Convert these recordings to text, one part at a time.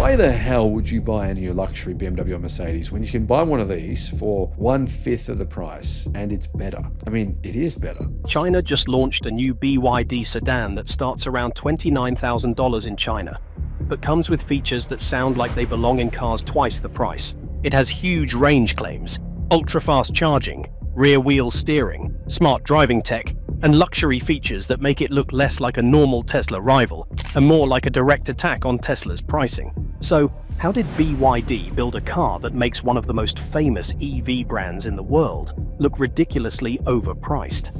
Why the hell would you buy a new luxury BMW or Mercedes when you can buy one of these for 1/5 of the price and it's better? I mean, it is better. China just launched a new BYD sedan that starts around $29,000 in China, but comes with features that sound like they belong in cars twice the price. It has huge range claims, ultra-fast charging, rear-wheel steering, smart driving tech, and luxury features that make it look less like a normal Tesla rival and more like a direct attack on Tesla's pricing. So, how did BYD build a car that makes one of the most famous EV brands in the world look ridiculously overpriced?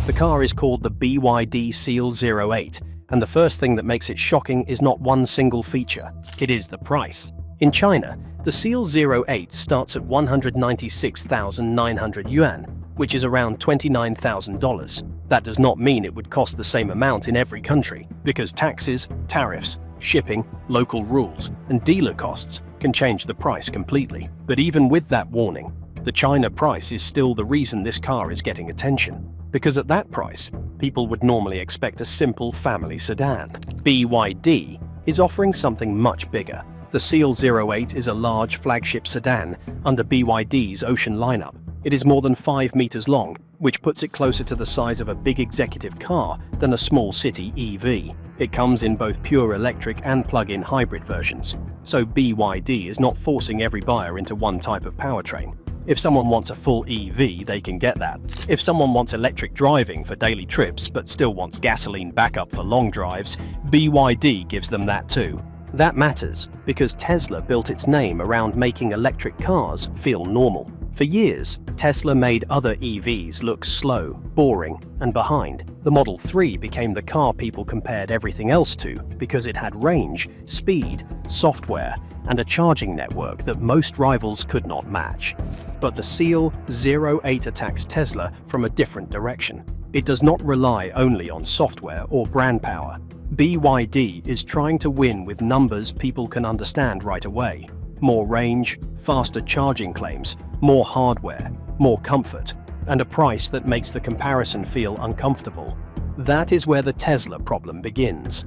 The car is called the BYD Seal 08, and the first thing that makes it shocking is not one single feature, it is the price. In China, the Seal 08 starts at 196,900 yuan, which is around $29,000. That does not mean it would cost the same amount in every country, because taxes, tariffs, shipping, local rules, and dealer costs can change the price completely. But even with that warning, the China price is still the reason this car is getting attention, because at that price, people would normally expect a simple family sedan. BYD is offering something much bigger. The Seal 08 is a large flagship sedan under BYD's Ocean lineup. It is more than 5 meters long, which puts it closer to the size of a big executive car than a small city EV. It comes in both pure electric and plug-in hybrid versions, so BYD is not forcing every buyer into one type of powertrain. If someone wants a full EV, they can get that. If someone wants electric driving for daily trips but still wants gasoline backup for long drives, BYD gives them that too. That matters because Tesla built its name around making electric cars feel normal. For years, Tesla made other EVs look slow, boring, and behind. The Model 3 became the car people compared everything else to because it had range, speed, software, and a charging network that most rivals could not match. But the Seal 08 attacks Tesla from a different direction. It does not rely only on software or brand power. BYD is trying to win with numbers people can understand right away. More range, faster charging claims, more hardware, more comfort, and a price that makes the comparison feel uncomfortable. That is where the Tesla problem begins.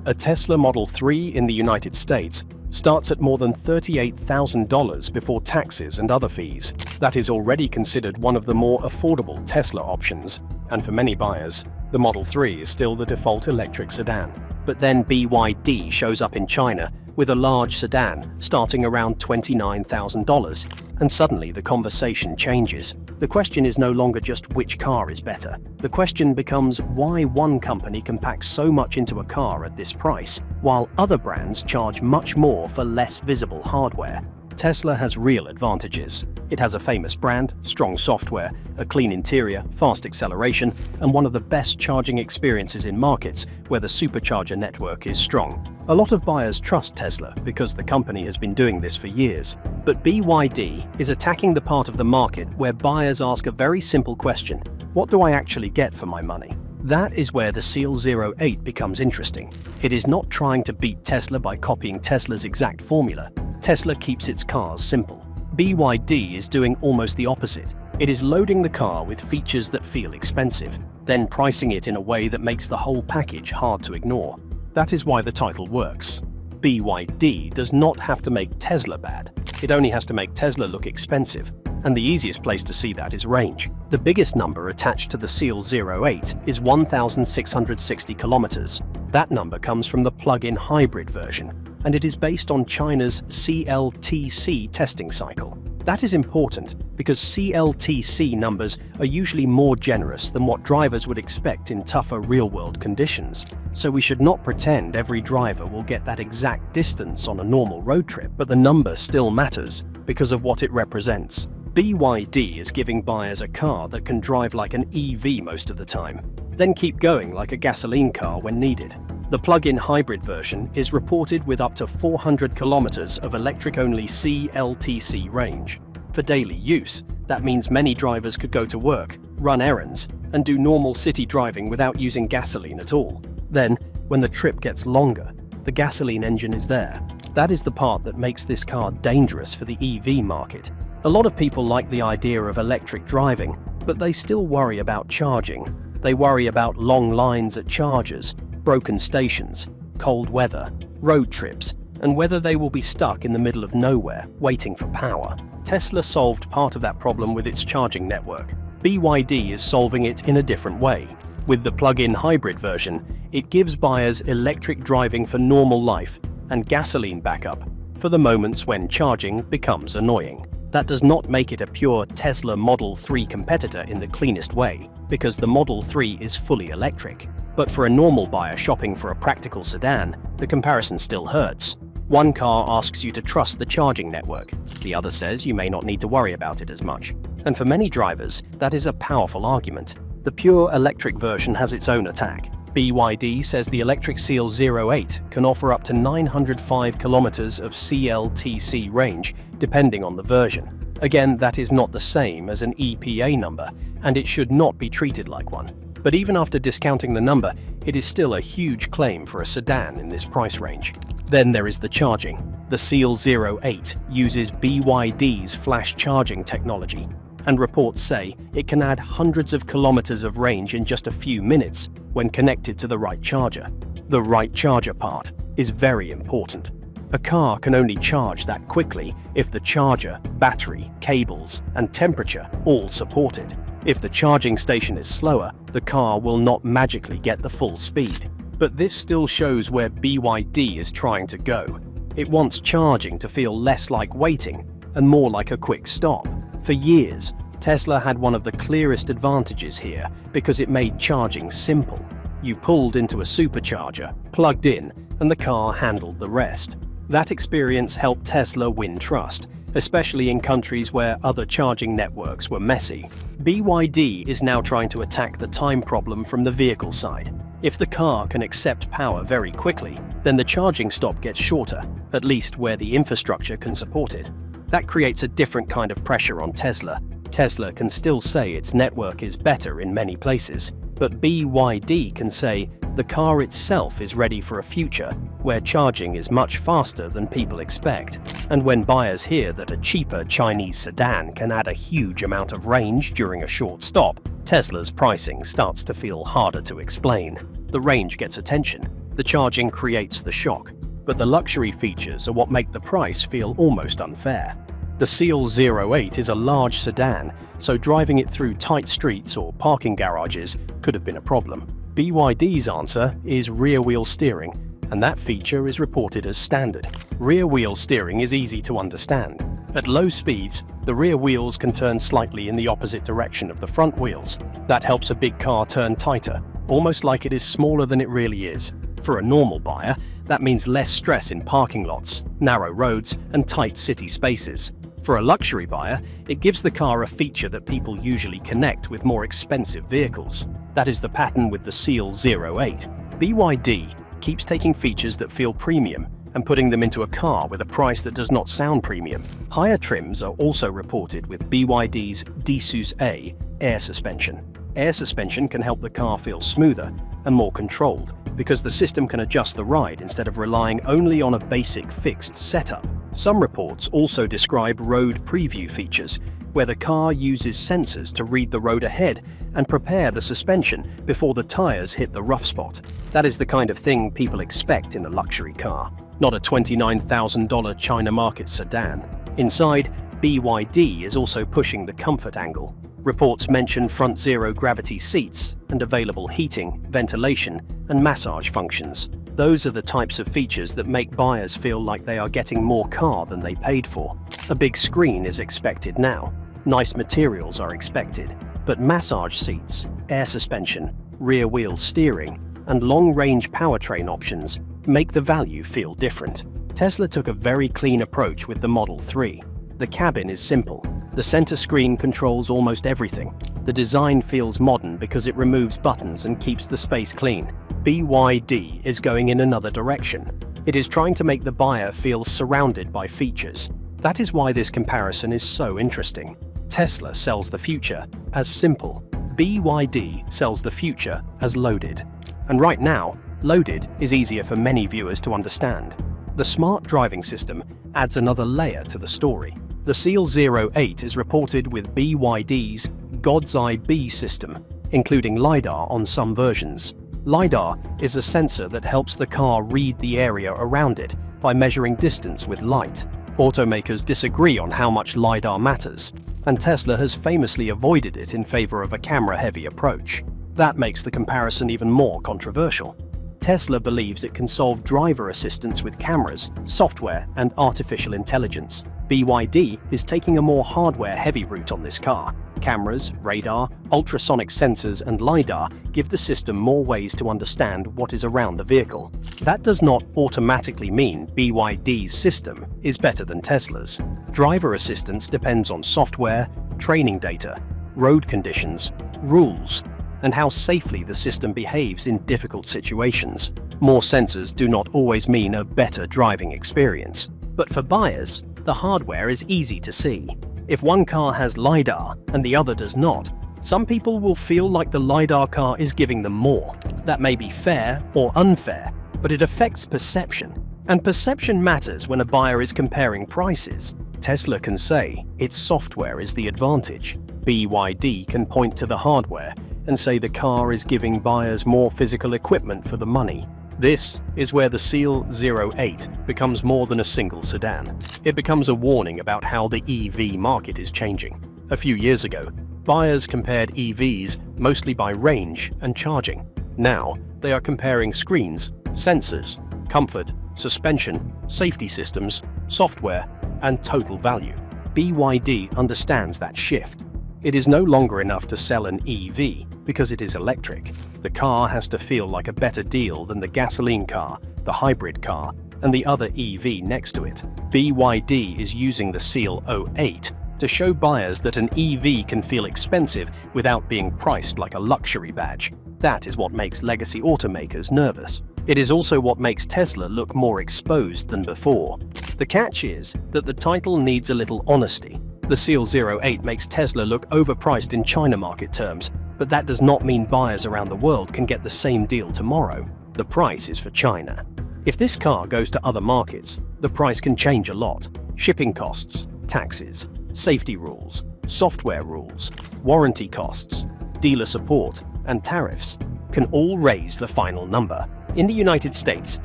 A Tesla Model 3 in the United States starts at more than $38,000 before taxes and other fees. That is already considered one of the more affordable Tesla options, and for many buyers, the Model 3 is still the default electric sedan. But then BYD shows up in China with a large sedan starting around $29,000, and suddenly the conversation changes. The question is no longer just which car is better. The question becomes why one company can pack so much into a car at this price, while other brands charge much more for less visible hardware. Tesla has real advantages. It has a famous brand, strong software, a clean interior, fast acceleration, and one of the best charging experiences in markets where the supercharger network is strong. A lot of buyers trust Tesla because the company has been doing this for years. But BYD is attacking the part of the market where buyers ask a very simple question: what do I actually get for my money? That is where the Seal 08 becomes interesting. It is not trying to beat Tesla by copying Tesla's exact formula. Tesla keeps its cars simple. BYD is doing almost the opposite. It is loading the car with features that feel expensive, then pricing it in a way that makes the whole package hard to ignore. That is why the title works. BYD does not have to make Tesla bad. It only has to make Tesla look expensive. And the easiest place to see that is range. The biggest number attached to the Seal 08 is 1,660 kilometers. That number comes from the plug-in hybrid version, and it is based on China's CLTC testing cycle. That is important because CLTC numbers are usually more generous than what drivers would expect in tougher real-world conditions. So we should not pretend every driver will get that exact distance on a normal road trip, but the number still matters because of what it represents. BYD is giving buyers a car that can drive like an EV most of the time, then keep going like a gasoline car when needed. The plug-in hybrid version is reported with up to 400 kilometers of electric-only CLTC range. For daily use, that means many drivers could go to work, run errands, and do normal city driving without using gasoline at all. Then, when the trip gets longer, the gasoline engine is there. That is the part that makes this car dangerous for the EV market. A lot of people like the idea of electric driving, but they still worry about charging. They worry about long lines at chargers, broken stations, cold weather, road trips, and whether they will be stuck in the middle of nowhere, waiting for power. Tesla solved part of that problem with its charging network. BYD is solving it in a different way. With the plug-in hybrid version, it gives buyers electric driving for normal life and gasoline backup for the moments when charging becomes annoying. That does not make it a pure Tesla Model 3 competitor in the cleanest way, because the Model 3 is fully electric. But for a normal buyer shopping for a practical sedan, the comparison still hurts. One car asks you to trust the charging network, the other says you may not need to worry about it as much. And for many drivers, that is a powerful argument. The pure electric version has its own attack. BYD says the electric Seal 08 can offer up to 905 kilometers of CLTC range, depending on the version. Again, that is not the same as an EPA number, and it should not be treated like one. But even after discounting the number, it is still a huge claim for a sedan in this price range. Then there is the charging. The Seal 08 uses BYD's flash charging technology, and reports say it can add hundreds of kilometers of range in just a few minutes when connected to the right charger. The right charger part is very important. A car can only charge that quickly if the charger, battery, cables, and temperature all support it. If the charging station is slower, the car will not magically get the full speed. But this still shows where BYD is trying to go. It wants charging to feel less like waiting and more like a quick stop. For years, Tesla had one of the clearest advantages here because it made charging simple. You pulled into a supercharger, plugged in, and the car handled the rest. That experience helped Tesla win trust, especially in countries where other charging networks were messy. BYD is now trying to attack the time problem from the vehicle side. If the car can accept power very quickly, then the charging stop gets shorter, at least where the infrastructure can support it. That creates a different kind of pressure on Tesla. Tesla can still say its network is better in many places, but BYD can say the car itself is ready for a future where charging is much faster than people expect. And when buyers hear that a cheaper Chinese sedan can add a huge amount of range during a short stop, Tesla's pricing starts to feel harder to explain. The range gets attention, the charging creates the shock, but the luxury features are what make the price feel almost unfair. The Seal 08 is a large sedan, so driving it through tight streets or parking garages could have been a problem. BYD's answer is rear-wheel steering, and that feature is reported as standard. Rear-wheel steering is easy to understand. At low speeds, the rear wheels can turn slightly in the opposite direction of the front wheels. That helps a big car turn tighter, almost like it is smaller than it really is. For a normal buyer, that means less stress in parking lots, narrow roads, and tight city spaces. For a luxury buyer, it gives the car a feature that people usually connect with more expensive vehicles. That is the pattern with the Seal 08. BYD keeps taking features that feel premium and putting them into a car with a price that does not sound premium. Higher trims are also reported with BYD's D-Sus A air suspension. Air suspension can help the car feel smoother and more controlled because the system can adjust the ride instead of relying only on a basic fixed setup. Some reports also describe road preview features, where the car uses sensors to read the road ahead and prepare the suspension before the tires hit the rough spot. That is the kind of thing people expect in a luxury car, not a $29,000 China market sedan. Inside, BYD is also pushing the comfort angle. Reports mention front zero-gravity seats and available heating, ventilation, and massage functions. Those are the types of features that make buyers feel like they are getting more car than they paid for. A big screen is expected now. Nice materials are expected. But massage seats, air suspension, rear-wheel steering, and long-range powertrain options make the value feel different. Tesla took a very clean approach with the Model 3. The cabin is simple. The center screen controls almost everything. The design feels modern because it removes buttons and keeps the space clean. BYD is going in another direction. It is trying to make the buyer feel surrounded by features. That is why this comparison is so interesting. Tesla sells the future as simple. BYD sells the future as loaded. And right now, loaded is easier for many viewers to understand. The smart driving system adds another layer to the story. The Seal 08 is reported with BYD's God's Eye B system, including LiDAR on some versions. LiDAR is a sensor that helps the car read the area around it by measuring distance with light. Automakers disagree on how much LiDAR matters, and Tesla has famously avoided it in favor of a camera-heavy approach. That makes the comparison even more controversial. Tesla believes it can solve driver assistance with cameras, software, and artificial intelligence. BYD is taking a more hardware-heavy route on this car. Cameras, radar, ultrasonic sensors, and LiDAR give the system more ways to understand what is around the vehicle. That does not automatically mean BYD's system is better than Tesla's. Driver assistance depends on software, training data, road conditions, rules, and how safely the system behaves in difficult situations. More sensors do not always mean a better driving experience. But for buyers, the hardware is easy to see. If one car has LiDAR and the other does not, some people will feel like the LiDAR car is giving them more. That may be fair or unfair, but it affects perception. And perception matters when a buyer is comparing prices. Tesla can say its software is the advantage. BYD can point to the hardware and say the car is giving buyers more physical equipment for the money. This is where the Seal 08 becomes more than a single sedan. It becomes a warning about how the EV market is changing. A few years ago, buyers compared EVs mostly by range and charging. Now, they are comparing screens, sensors, comfort, suspension, safety systems, software, and total value. BYD understands that shift. It is no longer enough to sell an EV because it is electric. The car has to feel like a better deal than the gasoline car, the hybrid car, and the other EV next to it. BYD is using the Seal 08 to show buyers that an EV can feel expensive without being priced like a luxury badge. That is what makes legacy automakers nervous. It is also what makes Tesla look more exposed than before. The catch is that the title needs a little honesty. The Seal 08 makes Tesla look overpriced in China market terms, but that does not mean buyers around the world can get the same deal tomorrow. The price is for China. If this car goes to other markets, the price can change a lot. Shipping costs, taxes, safety rules, software rules, warranty costs, dealer support, and tariffs can all raise the final number. In the United States,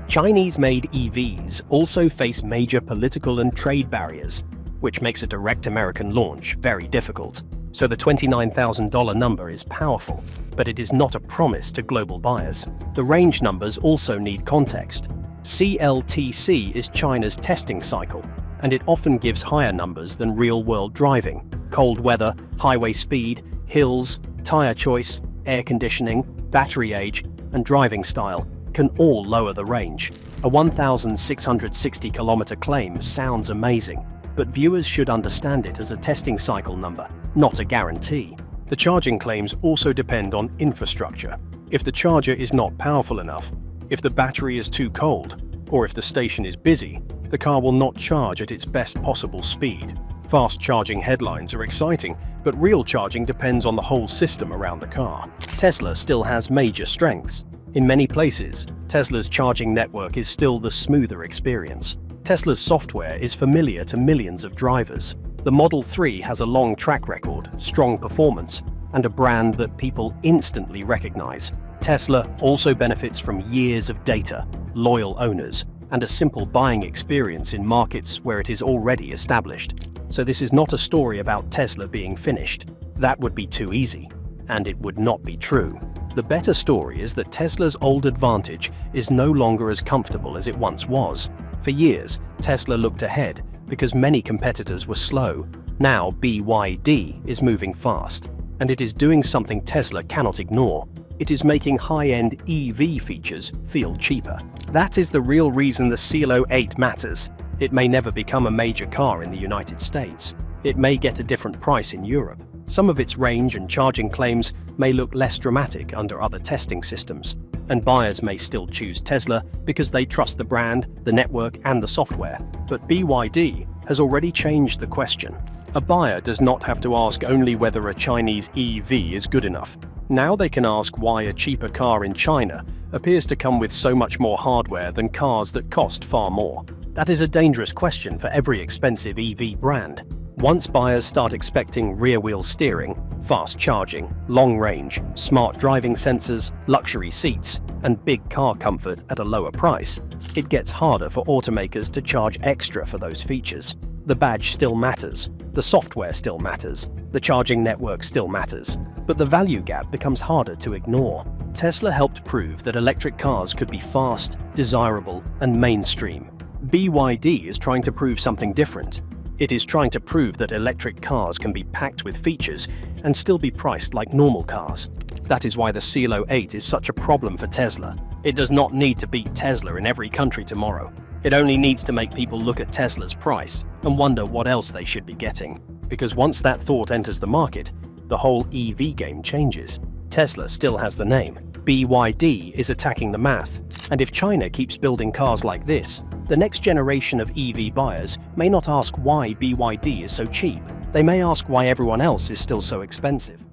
Chinese-made EVs also face major political and trade barriers, which makes a direct American launch very difficult. So the $29,000 number is powerful, but it is not a promise to global buyers. The range numbers also need context. CLTC is China's testing cycle, and it often gives higher numbers than real-world driving. Cold weather, highway speed, hills, tire choice, air conditioning, battery age, and driving style can all lower the range. A 1,660-kilometer claim sounds amazing, but viewers should understand it as a testing cycle number, not a guarantee. The charging claims also depend on infrastructure. If the charger is not powerful enough, if the battery is too cold, or if the station is busy, the car will not charge at its best possible speed. Fast charging headlines are exciting, but real charging depends on the whole system around the car. Tesla still has major strengths. In many places, Tesla's charging network is still the smoother experience. Tesla's software is familiar to millions of drivers. The Model 3 has a long track record, strong performance, and a brand that people instantly recognize. Tesla also benefits from years of data, loyal owners, and a simple buying experience in markets where it is already established. So this is not a story about Tesla being finished. That would be too easy, and it would not be true. The better story is that Tesla's old advantage is no longer as comfortable as it once was. For years, Tesla looked ahead because many competitors were slow. Now BYD is moving fast, and it is doing something Tesla cannot ignore. It is making high-end EV features feel cheaper. That is the real reason the Seal 08 matters. It may never become a major car in the United States. It may get a different price in Europe. Some of its range and charging claims may look less dramatic under other testing systems, and buyers may still choose Tesla because they trust the brand, the network, and the software. But BYD has already changed the question. A buyer does not have to ask only whether a Chinese EV is good enough. Now they can ask why a cheaper car in China appears to come with so much more hardware than cars that cost far more. That is a dangerous question for every expensive EV brand. Once buyers start expecting rear-wheel steering, fast charging, long range, smart driving sensors, luxury seats, and big car comfort at a lower price, it gets harder for automakers to charge extra for those features. The badge still matters, the software still matters, the charging network still matters, but the value gap becomes harder to ignore. Tesla helped prove that electric cars could be fast, desirable, and mainstream. BYD is trying to prove something different. It is trying to prove that electric cars can be packed with features and still be priced like normal cars. That is why the Seal 08 is such a problem for Tesla. It does not need to beat Tesla in every country tomorrow. It only needs to make people look at Tesla's price and wonder what else they should be getting. Because once that thought enters the market, the whole EV game changes. Tesla still has the name. BYD is attacking the math. And if China keeps building cars like this, the next generation of EV buyers may not ask why BYD is so cheap. They may ask why everyone else is still so expensive.